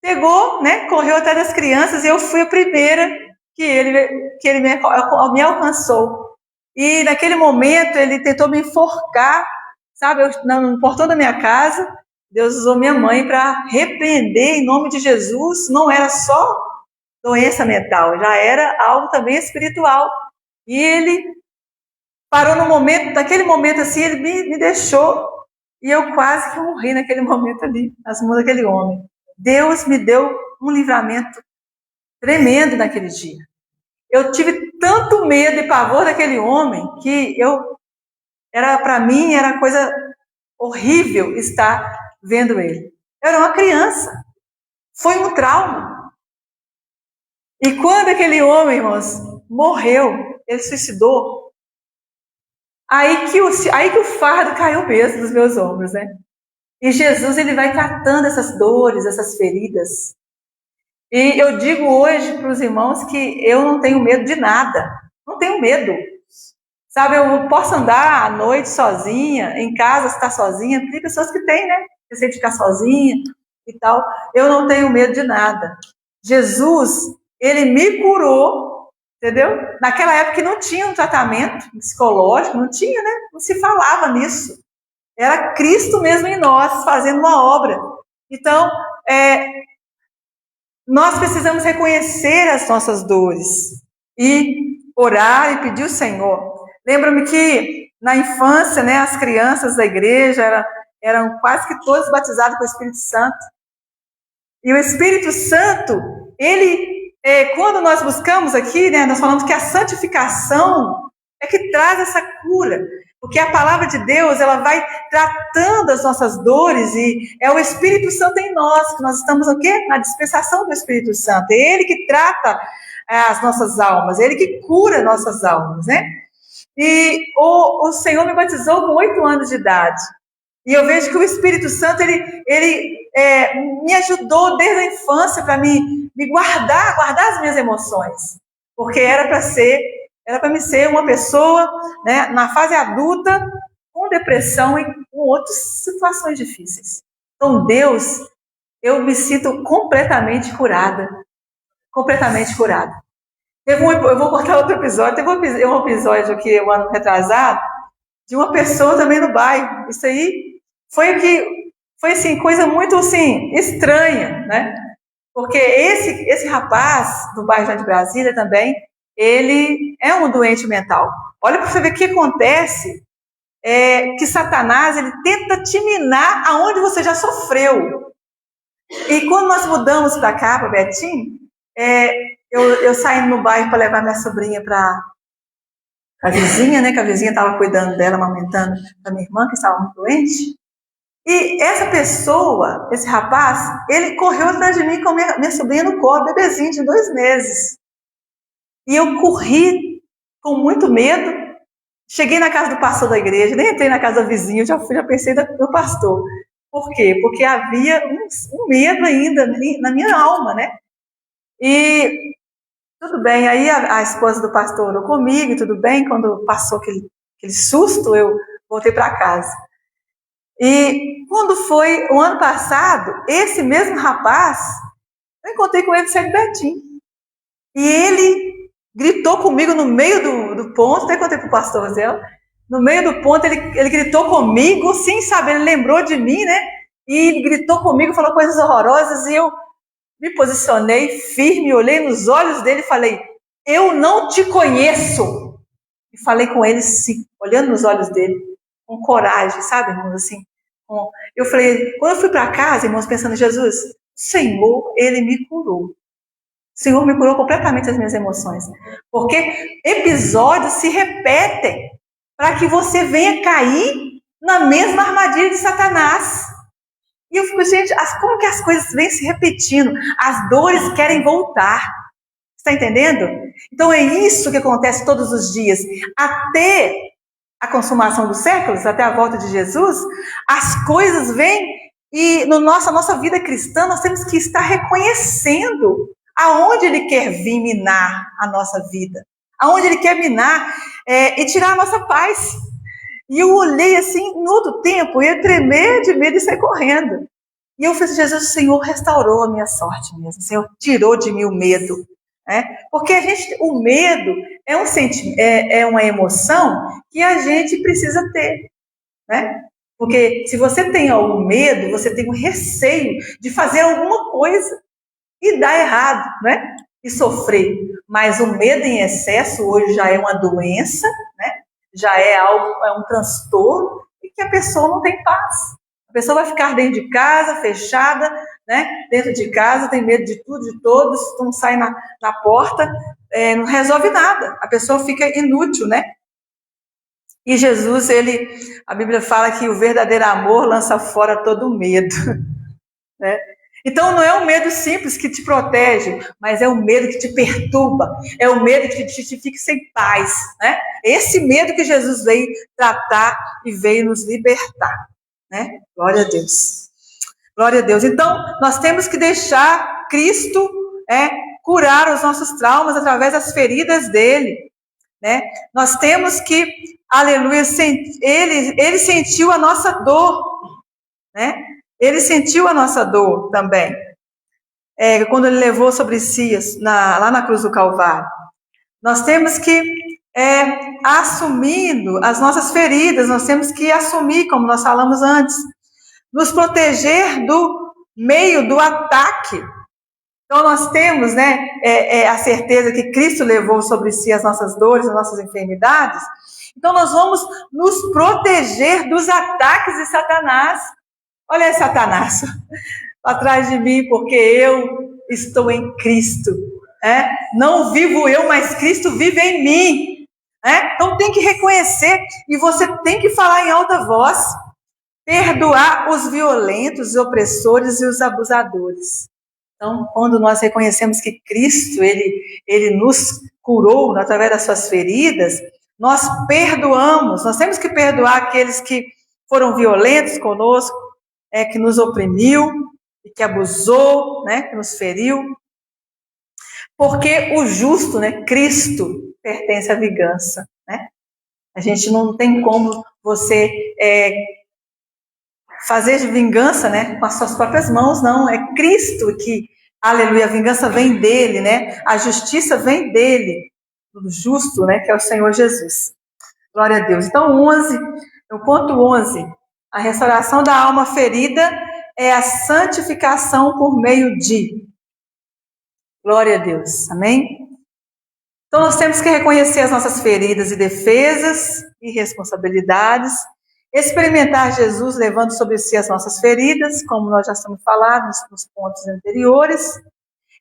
pegou, né, correu atrás das crianças, e eu fui a primeira que ele me alcançou. E naquele momento ele tentou me enforcar, sabe, no portão da minha casa. Deus usou minha mãe para repreender em nome de Jesus. Não era só doença mental, já era algo também espiritual. E ele parou no momento, naquele momento assim, ele me deixou, e eu quase que morri naquele momento ali, nas mãos daquele homem. Deus me deu um livramento tremendo naquele dia. Eu tive tanto medo e pavor daquele homem que para mim era coisa horrível estar vendo ele. Eu era uma criança. Foi um trauma. E quando aquele homem, irmãos, morreu, ele suicidou, aí que o fardo caiu mesmo dos meus ombros, né? E Jesus, ele vai tratando essas dores, essas feridas. E eu digo hoje para os irmãos que eu não tenho medo de nada. Não tenho medo. Sabe, eu posso andar à noite sozinha, em casa, estar sozinha. Tem pessoas que têm, né? Receio de ficar sozinha e tal. Eu não tenho medo de nada. Jesus, ele me curou, entendeu? Naquela época não tinha um tratamento psicológico, não tinha, né? Não se falava nisso. Era Cristo mesmo em nós, fazendo uma obra. Então, nós precisamos reconhecer as nossas dores e orar e pedir ao Senhor. Lembro-me que na infância, né, as crianças da igreja eram quase que todos batizados com o Espírito Santo. E o Espírito Santo, ele, quando nós buscamos aqui, né, nós falamos que a santificação é que traz essa cura. Porque a palavra de Deus, ela vai tratando as nossas dores, e é o Espírito Santo em nós, que nós estamos o quê? Na dispensação do Espírito Santo. É Ele que trata as nossas almas, é Ele que cura nossas almas, né? E o Senhor me batizou com 8 anos de idade. E eu vejo que o Espírito Santo, ele me ajudou desde a infância para me guardar as minhas emoções. Porque era para me ser uma pessoa, né, na fase adulta, com depressão e com outras situações difíceis. Então, Deus, eu me sinto completamente curada. Completamente curada. Eu vou contar outro episódio. Teve um episódio aqui, um ano retrasado, de uma pessoa também no bairro. Isso aí foi assim, coisa muito assim, estranha, né? Porque esse rapaz do bairro de Brasília também, ele é um doente mental. Olha para você ver o que acontece, que Satanás, ele tenta te minar aonde você já sofreu. E quando nós mudamos para cá, para Betim, eu saí no bairro para levar minha sobrinha para a vizinha, né, que a vizinha estava cuidando dela, amamentando a minha irmã, que estava muito doente. E essa pessoa, esse rapaz, ele correu atrás de mim com minha sobrinha no colo, bebezinho de 2 meses. E eu corri com muito medo. Cheguei na casa do pastor da igreja, nem entrei na casa da vizinha, já pensei no pastor. Por quê? Porque havia um medo ainda na minha alma, né? E tudo bem, aí a esposa do pastor orou comigo, tudo bem. Quando passou aquele susto, eu voltei para casa. E quando foi o ano passado, esse mesmo rapaz, eu encontrei com ele no Centro Betim. E ele gritou comigo no meio do ponto, até contei para o pastor Zé, no meio do ponto ele gritou comigo, sem saber, ele lembrou de mim, né? E ele gritou comigo, falou coisas horrorosas, e eu me posicionei firme, olhei nos olhos dele e falei: eu não te conheço. E falei com ele, sim, olhando nos olhos dele, com coragem, sabe, irmãos, assim. Eu falei, quando eu fui para casa, irmãos, pensando em Jesus, Senhor, ele me curou. O Senhor me curou completamente as minhas emoções. Porque episódios se repetem para que você venha cair na mesma armadilha de Satanás. E eu fico, gente, como que as coisas vêm se repetindo? As dores querem voltar. Está entendendo? Então é isso que acontece todos os dias. Até a consumação dos séculos, até a volta de Jesus, as coisas vêm e na nossa vida cristã nós temos que estar reconhecendo aonde ele quer vir minar a nossa vida, aonde ele quer minar e tirar a nossa paz. E eu olhei assim, no outro tempo, ia tremer de medo e sair correndo. E eu falei, Jesus, o Senhor restaurou a minha sorte mesmo, o Senhor tirou de mim o medo. Porque o medo é um sentimento, é uma emoção que a gente precisa ter. Porque se você tem algum medo, você tem um receio de fazer alguma coisa e dar errado, e sofrer. Mas o medo em excesso hoje já é uma doença, já é um transtorno e que a pessoa não tem paz. A pessoa vai ficar dentro de casa, fechada, dentro de casa, tem medo de tudo, de todos, não sai na porta, não resolve nada. A pessoa fica inútil, E Jesus, a Bíblia fala que o verdadeiro amor lança fora todo medo, Então não é um medo simples que te protege, mas é um medo que te perturba, é um medo que te fica sem paz, Esse medo que Jesus veio tratar e veio nos libertar, Glória a Deus. Glória a Deus. Então nós temos que deixar Cristo curar os nossos traumas através das feridas dele, Nós temos que, aleluia, ele sentiu a nossa dor, Ele sentiu a nossa dor também, quando ele levou sobre si, lá na cruz do Calvário. Nós temos que, assumindo as nossas feridas, nós temos que assumir, como nós falamos antes, nos proteger do meio do ataque. Então nós temos, a certeza que Cristo levou sobre si as nossas dores, as nossas enfermidades. Então nós vamos nos proteger dos ataques de Satanás. Olha aí, Satanás, atrás de mim, porque eu estou em Cristo. Não vivo eu, mas Cristo vive em mim. Então tem que reconhecer e você tem que falar em alta voz. Perdoar os violentos, os opressores e os abusadores. Então, quando nós reconhecemos que Cristo, ele nos curou através das suas feridas, nós perdoamos, nós temos que perdoar aqueles que foram violentos conosco, que nos oprimiu, que abusou, que nos feriu. Porque o justo, Cristo, pertence à vingança. A gente não tem como você fazer vingança, com as suas próprias mãos, não. É Cristo que, aleluia, a vingança vem dele, a justiça vem dele, do justo, que é o Senhor Jesus. Glória a Deus. Então, no ponto 11, a restauração da alma ferida é a santificação por meio de. Glória a Deus. Amém? Então, nós temos que reconhecer as nossas feridas e defesas e responsabilidades, experimentar Jesus levando sobre si as nossas feridas, como nós já estamos falando nos pontos anteriores,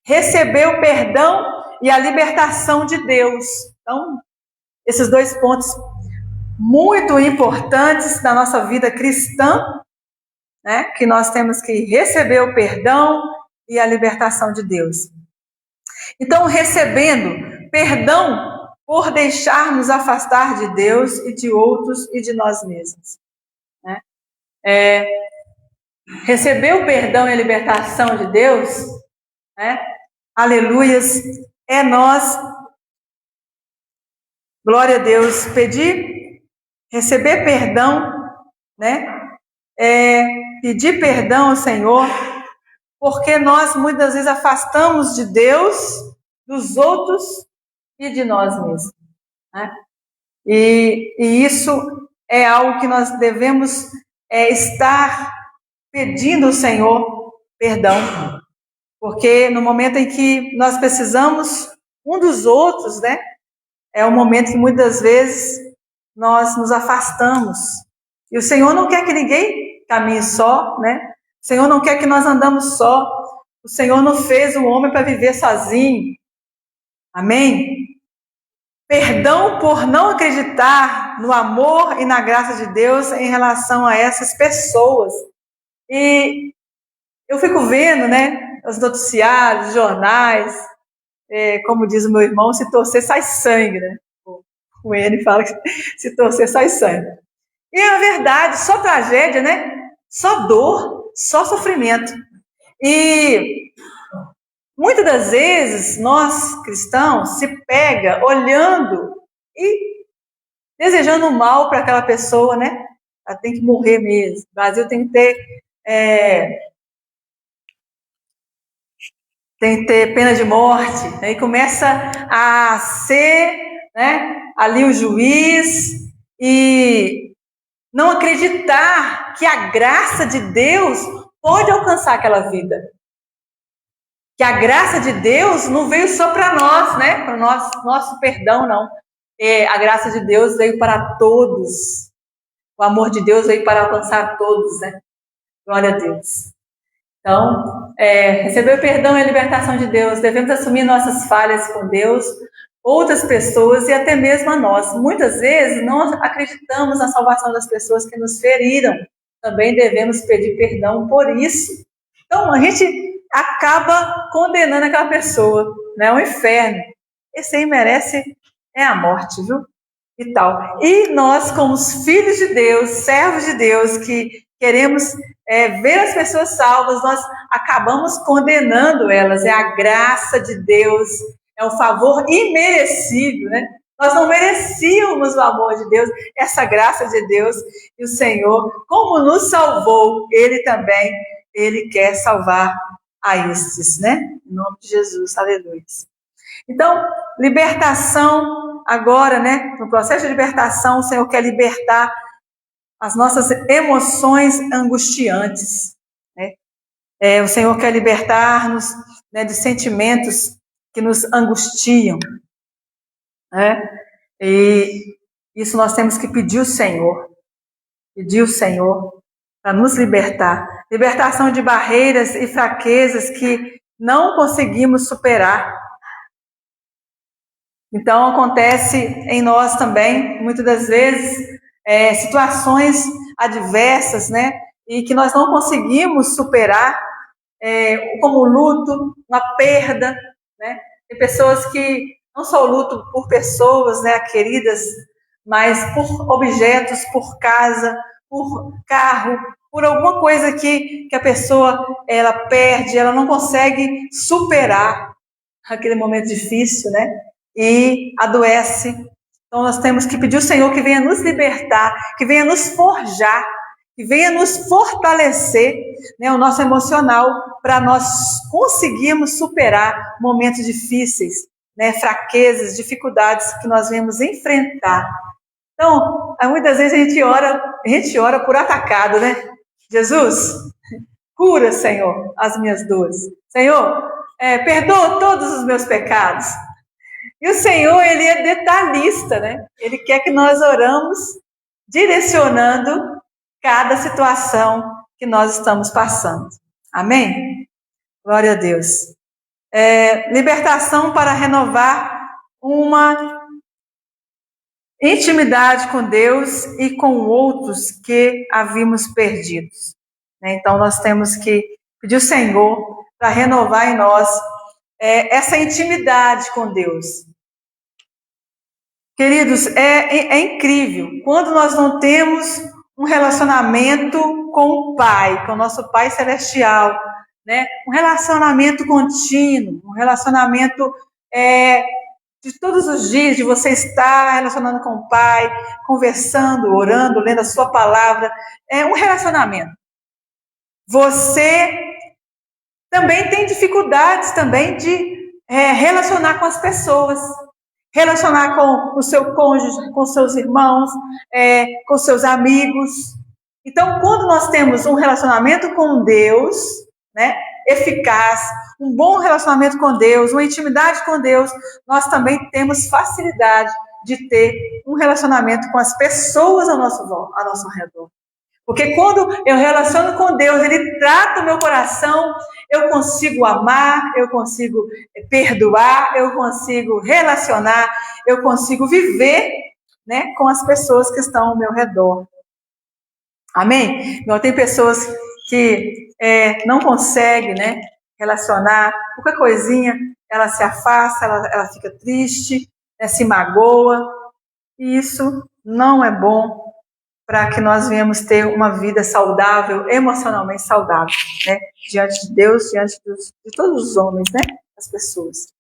receber o perdão e a libertação de Deus. Então, esses dois pontos muito importantes da nossa vida cristã, que nós temos que receber o perdão e a libertação de Deus. Então, recebendo perdão por deixar-nos afastar de Deus e de outros e de nós mesmos. Receber o perdão e a libertação de Deus, aleluias, é nós, glória a Deus, receber perdão, pedir perdão ao Senhor, porque nós muitas vezes afastamos de Deus, dos outros e de nós mesmos. E isso é algo que nós devemos estar pedindo ao Senhor perdão, porque no momento em que nós precisamos um dos outros, né? É um momento que muitas vezes nós nos afastamos. E o Senhor não quer que ninguém caminhe só, né? O Senhor não quer que nós andamos só. O Senhor não fez o homem para viver sozinho. Amém? Perdão por não acreditar no amor e na graça de Deus em relação a essas pessoas. E eu fico vendo, né, os noticiários, os jornais, como diz o meu irmão, se torcer sai sangue, né? O N fala que se torcer sai sangue. E é verdade, só tragédia, né? Só dor, só sofrimento. E muitas das vezes nós cristãos se pega olhando e desejando o mal para aquela pessoa, né? Ela tem que morrer mesmo. O Brasil tem que ter pena de morte. Aí começa a ser, né, ali o juiz e não acreditar que a graça de Deus pode alcançar aquela vida. Que a graça de Deus não veio só para nós, né? Para o nosso perdão, não. A graça de Deus veio para todos. O amor de Deus veio para alcançar todos, né? Glória a Deus. Então, receber o perdão e a libertação de Deus. Devemos assumir nossas falhas com Deus, outras pessoas e até mesmo a nós. Muitas vezes não acreditamos na salvação das pessoas que nos feriram. Também devemos pedir perdão por isso. Então, a gente acaba condenando aquela pessoa, né, ao inferno. Esse aí merece a morte, viu? E tal. E nós, como os filhos de Deus, servos de Deus, que queremos ver as pessoas salvas, nós acabamos condenando elas. É a graça de Deus, é um favor imerecido, né? Nós não merecíamos o amor de Deus, essa graça de Deus, e o Senhor, como nos salvou, Ele também, Ele quer salvar a estes, né? Em nome de Jesus, aleluia. Então, libertação agora, né? No processo de libertação, o Senhor quer libertar as nossas emoções angustiantes, né? O Senhor quer libertar-nos, né, de sentimentos que nos angustiam, né? E isso nós temos que pedir o Senhor para nos libertar. Libertação de barreiras e fraquezas que não conseguimos superar. Então, acontece em nós também, muitas das vezes, situações adversas, né? E que nós não conseguimos superar, como o luto, uma perda, né? Tem pessoas que não só lutam por pessoas, né, queridas, mas por objetos, por casa, por carro, por alguma coisa que a pessoa ela perde, ela não consegue superar aquele momento difícil, né? E adoece. Então nós temos que pedir ao Senhor que venha nos libertar, que venha nos forjar, que venha nos fortalecer, né, o nosso emocional, para nós conseguirmos superar momentos difíceis, né, fraquezas, dificuldades que nós vamos enfrentar. Então, muitas vezes a gente ora por atacado, né? Jesus, cura, Senhor, as minhas dores. Senhor, perdoa todos os meus pecados. E o Senhor, Ele é detalhista, né? Ele quer que nós oramos direcionando cada situação que nós estamos passando. Amém? Glória a Deus. Libertação para renovar uma intimidade com Deus e com outros que havíamos perdidos. Então, nós temos que pedir ao Senhor para renovar em nós essa intimidade com Deus. Queridos, é incrível quando nós não temos um relacionamento com o Pai, com o nosso Pai Celestial, né? Um relacionamento contínuo, um relacionamento de todos os dias, de você estar relacionando com o Pai, conversando, orando, lendo a sua palavra. É um relacionamento. Você também tem dificuldades também de relacionar com as pessoas, relacionar com o seu cônjuge, com seus irmãos, com seus amigos. Então, quando nós temos um relacionamento com Deus, né, eficaz, um bom relacionamento com Deus, uma intimidade com Deus, nós também temos facilidade de ter um relacionamento com as pessoas ao nosso redor. Porque quando eu relaciono com Deus, Ele trata o meu coração, eu consigo amar, eu consigo perdoar, eu consigo relacionar, eu consigo viver, né, com as pessoas que estão ao meu redor. Amém? Então, tem pessoas que não conseguem, né, relacionar, qualquer coisinha, ela se afasta, ela fica triste, né, se magoa, e isso não é bom para que nós venhamos ter uma vida saudável, emocionalmente saudável, né, diante de Deus, diante de todos os homens, né, as pessoas.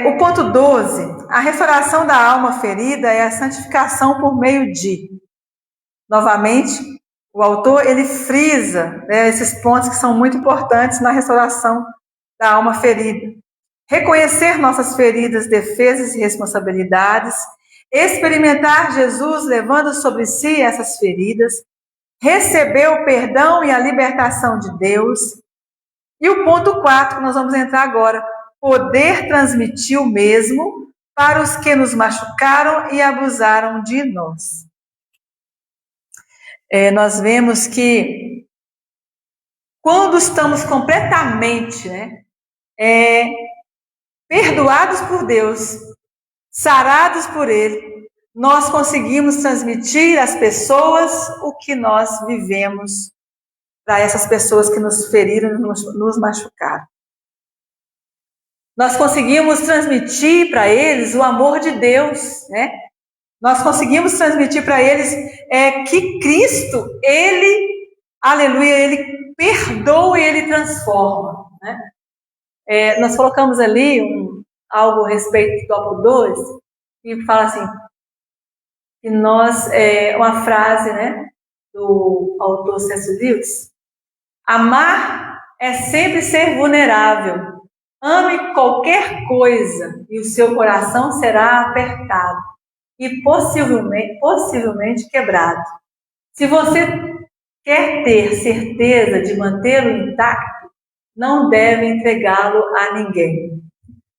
O ponto 12, a restauração da alma ferida é a santificação por meio de. Novamente, o autor, ele frisa, né, esses pontos que são muito importantes na restauração da alma ferida. Reconhecer nossas feridas, defesas e responsabilidades, experimentar Jesus levando sobre si essas feridas, receber o perdão e a libertação de Deus. E o ponto 4, que nós vamos entrar agora, poder transmitir o mesmo para os que nos machucaram e abusaram de nós. Nós vemos que quando estamos completamente, né, perdoados por Deus, sarados por Ele, nós conseguimos transmitir às pessoas o que nós vivemos para essas pessoas que nos feriram, nos machucaram. Nós conseguimos transmitir para eles o amor de Deus, né? Nós conseguimos transmitir para eles que Cristo, Ele, aleluia, Ele perdoa e Ele transforma, né? Nós colocamos ali algo a respeito do tópico 2, que fala assim, que nós, uma frase, né, do autor C.S. Lewis, amar é sempre ser vulnerável. Ame qualquer coisa e o seu coração será apertado e possivelmente quebrado. Se você quer ter certeza de mantê-lo intacto, não deve entregá-lo a ninguém.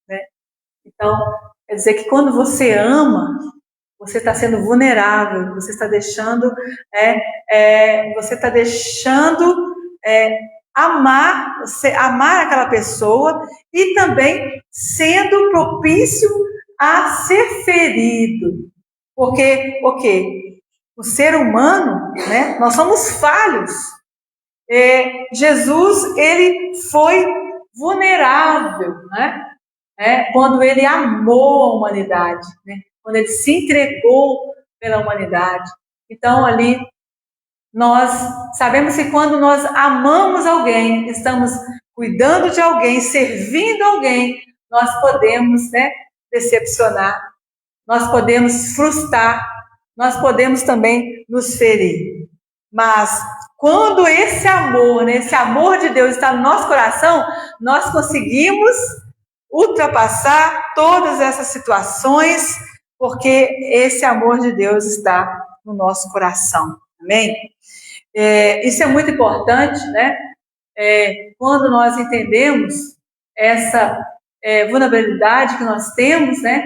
Né? Então, quer dizer que quando você ama, você está sendo vulnerável, você está deixando, amar aquela pessoa e também sendo propício a ser ferido. Porque, o ser humano, né, nós somos falhos. Jesus, ele foi vulnerável, né? Quando ele amou a humanidade, né? Quando ele se entregou pela humanidade. Então, ali, nós sabemos que quando nós amamos alguém, estamos cuidando de alguém, servindo alguém, nós podemos, né, decepcionar, nós podemos frustrar, nós podemos também nos ferir. Mas quando esse amor, né, esse amor de Deus está no nosso coração, nós conseguimos ultrapassar todas essas situações, porque esse amor de Deus está no nosso coração. Amém? Isso é muito importante, né? Quando nós entendemos essa vulnerabilidade que nós temos, né?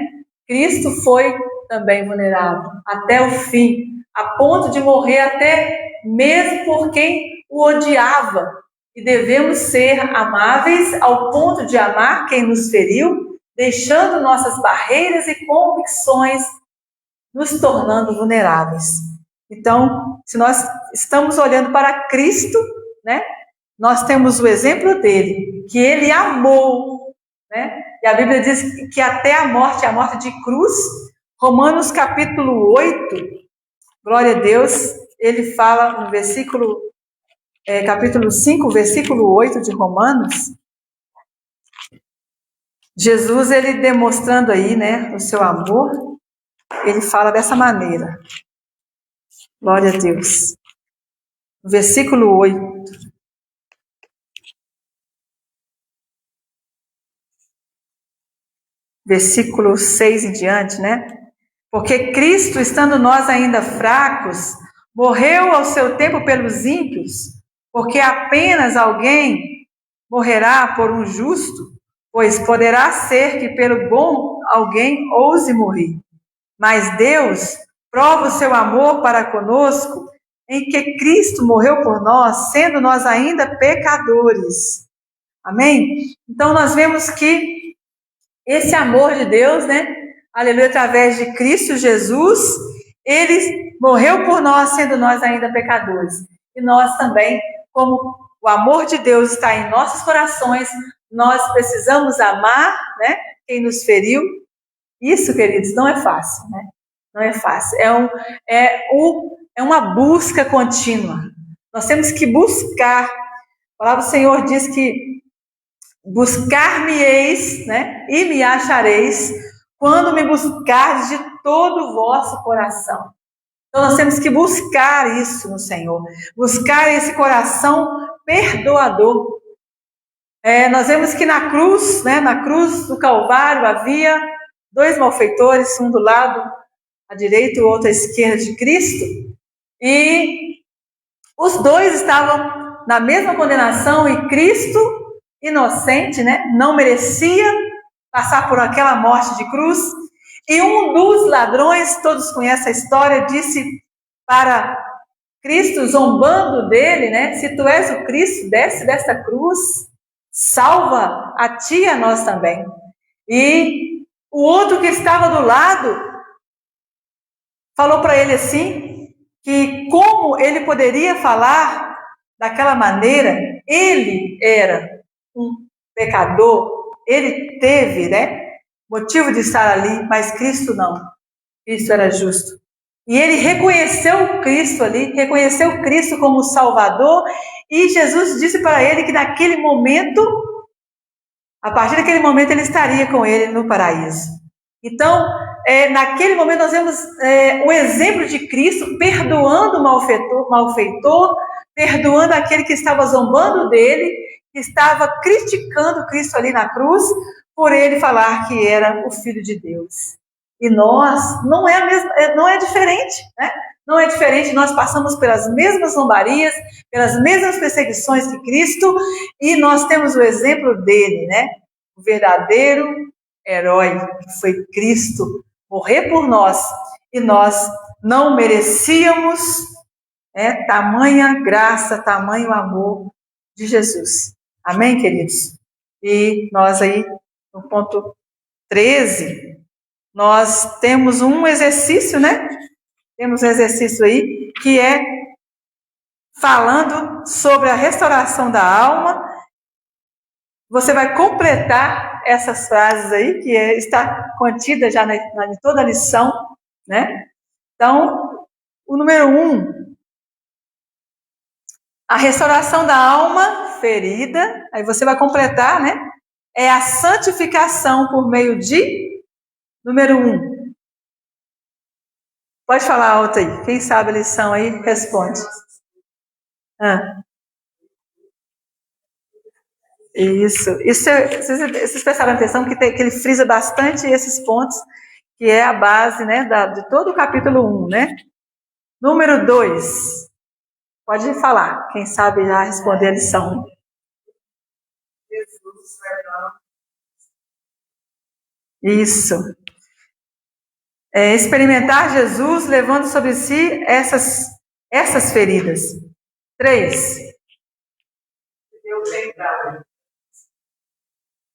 Cristo foi também vulnerável até o fim, a ponto de morrer até mesmo por quem o odiava. E devemos ser amáveis ao ponto de amar quem nos feriu, deixando nossas barreiras e convicções, nos tornando vulneráveis. Então, se nós estamos olhando para Cristo, né, nós temos o exemplo dele, que ele amou, né? E a Bíblia diz que até a morte de cruz, Romanos capítulo 8, glória a Deus, ele fala no capítulo 5, versículo 8 de Romanos, Jesus, ele demonstrando aí, né, o seu amor, ele fala dessa maneira. Glória a Deus. Versículo 8. Versículo 6 em diante, né? Porque Cristo, estando nós ainda fracos, morreu ao seu tempo pelos ímpios. porque apenas alguém morrerá por um justo, pois poderá ser que pelo bom alguém ouse morrer. Mas Deus prova o seu amor para conosco em que Cristo morreu por nós, sendo nós ainda pecadores. Amém? Então nós vemos que esse amor de Deus, né? Aleluia, através de Cristo Jesus, ele morreu por nós, sendo nós ainda pecadores. E nós também, como o amor de Deus está em nossos corações, nós precisamos amar, né? Quem nos feriu. Isso, queridos, não é fácil, né? Não é fácil. É uma busca contínua. Nós temos que buscar. A palavra do Senhor diz que buscar-me-eis, né? E me achareis quando me buscardes de todo o vosso coração. Então nós temos que buscar isso no Senhor. Buscar esse coração perdoador. Nós vemos que na cruz, né? Na cruz do Calvário havia 2 malfeitores, um do lado à direita e o outro à esquerda de Cristo, e os 2 estavam na mesma condenação, e Cristo, inocente, né, não merecia passar por aquela morte de cruz, e um dos ladrões, todos conhecem a história, disse para Cristo, zombando dele, né, se tu és o Cristo, desce desta cruz, salva a ti e a nós também. E o outro que estava do lado falou para ele assim, que como ele poderia falar daquela maneira, ele era um pecador, ele teve, né, motivo de estar ali, mas Cristo não, Cristo era justo. E ele reconheceu Cristo ali, reconheceu Cristo como Salvador, e Jesus disse para ele que naquele momento, a partir daquele momento ele estaria com ele no paraíso. Então, naquele momento nós vemos o exemplo de Cristo perdoando o malfeitor, perdoando aquele que estava zombando dele, que estava criticando Cristo ali na cruz, por ele falar que era o Filho de Deus. E nós, não é diferente, né? Não é diferente, nós passamos pelas mesmas zombarias, pelas mesmas perseguições que Cristo, e nós temos o exemplo dele, né? O verdadeiro herói, que foi Cristo, morrer por nós, e nós não merecíamos, tamanha graça, tamanho amor de Jesus. Amém, queridos? E nós aí, no ponto 13, nós temos um exercício, né? Temos um exercício aí, que é falando sobre a restauração da alma. Você vai completar essas frases aí, que está contida já em toda a lição, né? Então, o número 1, a restauração da alma ferida, aí você vai completar, né? É a santificação por meio de, número 1. Pode falar alto aí, quem sabe a lição aí, responde. Isso, vocês prestaram atenção que ele frisa bastante esses pontos, que é a base, né, de todo o capítulo 1, né? Número 2, pode falar, quem sabe já responder a lição. Isso. Experimentar Jesus levando sobre si essas feridas. 3.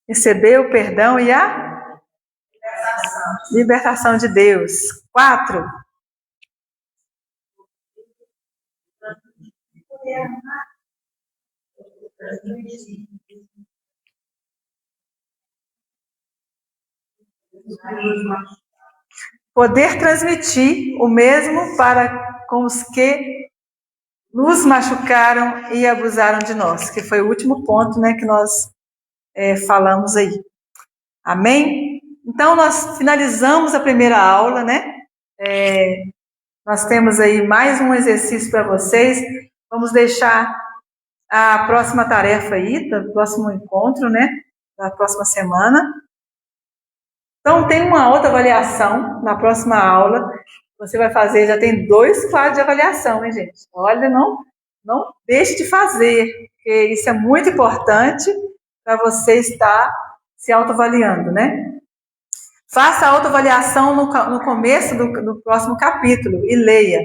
Receber o perdão e a libertação de Deus. 4. Poder transmitir o mesmo para com os que nos machucaram e abusaram de nós, que foi o último ponto, né, que nós falamos aí. Amém? Então, nós finalizamos a primeira aula, né? Nós temos aí mais um exercício para vocês. Vamos deixar a próxima tarefa aí, do próximo encontro, né? Da próxima semana. Então, tem uma outra avaliação na próxima aula. Você vai fazer, já tem 2 quadros de avaliação, hein, gente? Olha, não deixe de fazer, porque isso é muito importante para você estar se autoavaliando, né? Faça a autoavaliação no começo do próximo capítulo e leia.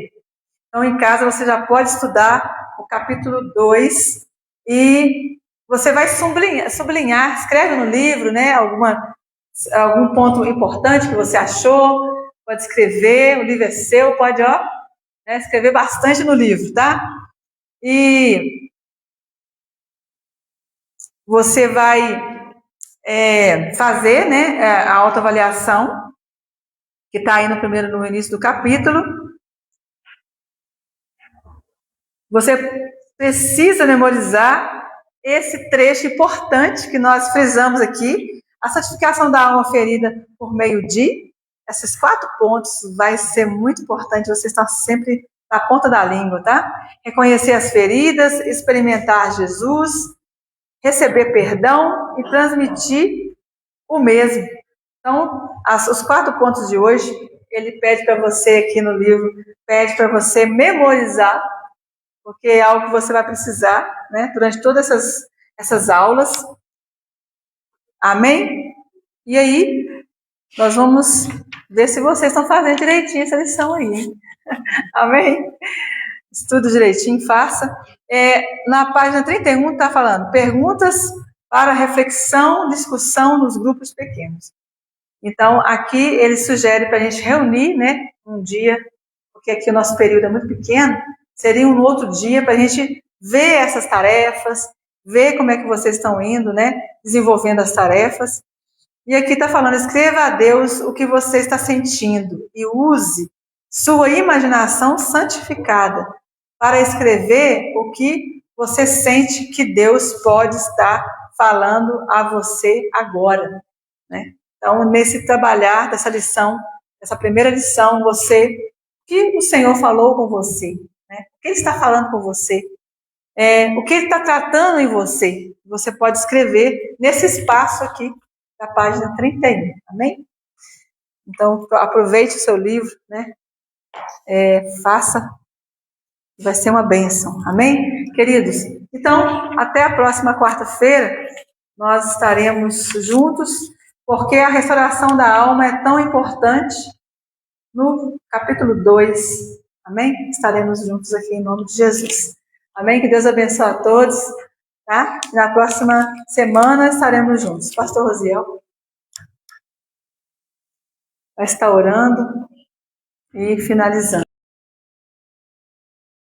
Então, em casa, você já pode estudar o capítulo 2 e você vai sublinhar, escreve no livro, né, algum ponto importante que você achou, pode escrever, o livro é seu, pode, né, escrever bastante no livro, tá? E você vai fazer, né, a autoavaliação, que está aí no início do capítulo. Você precisa memorizar esse trecho importante que nós frisamos aqui, a santificação da alma ferida por meio de. Esses 4 pontos vai ser muito importante, você está sempre na ponta da língua, tá? Reconhecer as feridas, experimentar Jesus, receber perdão e transmitir o mesmo. Então, os 4 pontos de hoje, ele pede para você aqui no livro, pede para você memorizar, porque é algo que você vai precisar, né, durante todas essas aulas. Amém? E aí, nós vamos ver se vocês estão fazendo direitinho essa lição aí. Amém? Estudo direitinho, faça. Na página 31 está falando perguntas para reflexão, discussão nos grupos pequenos. Então, aqui ele sugere para a gente reunir, né, um dia, porque aqui o nosso período é muito pequeno, seria um outro dia para a gente ver essas tarefas, ver como é que vocês estão indo, né, desenvolvendo as tarefas. E aqui está falando, escreva a Deus o que você está sentindo e use sua imaginação santificada para escrever o que você sente que Deus pode estar falando a você agora, né? Então, nesse trabalhar dessa lição, essa primeira lição, o que o Senhor falou com você, né? O que Ele está falando com você, o que Ele está tratando em você. Você pode escrever nesse espaço aqui, da página 31, amém? Então, aproveite o seu livro, né? Faça, vai ser uma bênção, amém? Queridos, então, até a próxima quarta-feira, nós estaremos juntos, porque a restauração da alma é tão importante no capítulo 2, amém? Estaremos juntos aqui em nome de Jesus, amém? Que Deus abençoe a todos, tá? Na próxima semana estaremos juntos. Pastor Rosiel vai estar orando e finalizando.